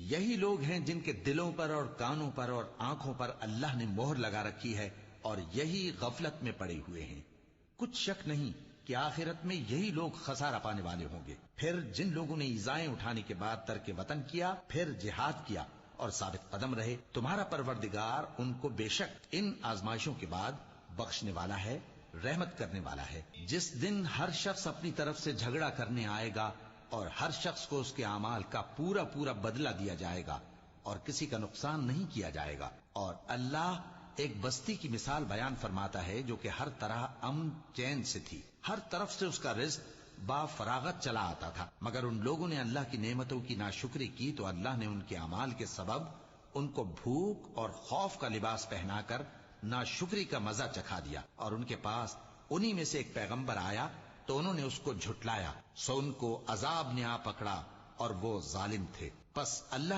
یہی لوگ ہیں جن کے دلوں پر اور کانوں پر اور آنکھوں پر اللہ نے مہر لگا رکھی ہے اور یہی غفلت میں پڑے ہوئے ہیں۔ کچھ شک نہیں کہ آخرت میں یہی لوگ خسارہ پانے والے ہوں گے۔ پھر جن لوگوں نے ایذائیں اٹھانے کے بعد ترک وطن کیا، پھر جہاد کیا اور ثابت قدم رہے، تمہارا پروردگار ان کو بے شک ان آزمائشوں کے بعد بخشنے والا ہے، رحمت کرنے والا ہے۔ جس دن ہر شخص اپنی طرف سے جھگڑا کرنے آئے گا اور ہر شخص کو اس کے اعمال کا پورا پورا بدلہ دیا جائے گا اور کسی کا نقصان نہیں کیا جائے گا۔ اور اللہ ایک بستی کی مثال بیان فرماتا ہے جو کہ ہر طرح امن چین سے تھی، ہر طرف سے اس کا رزق با فراغت چلا آتا تھا، مگر ان لوگوں نے اللہ کی نعمتوں کی ناشکری کی تو اللہ نے ان کے اعمال کے سبب ان کو بھوک اور خوف کا لباس پہنا کر ناشکری کا مزہ چکھا دیا، اور ان کے پاس انہی میں سے ایک پیغمبر آیا تو انہوں نے اس کو جھٹلایا، سو ان کو عذاب نے آ پکڑا اور وہ ظالم تھے۔ پس اللہ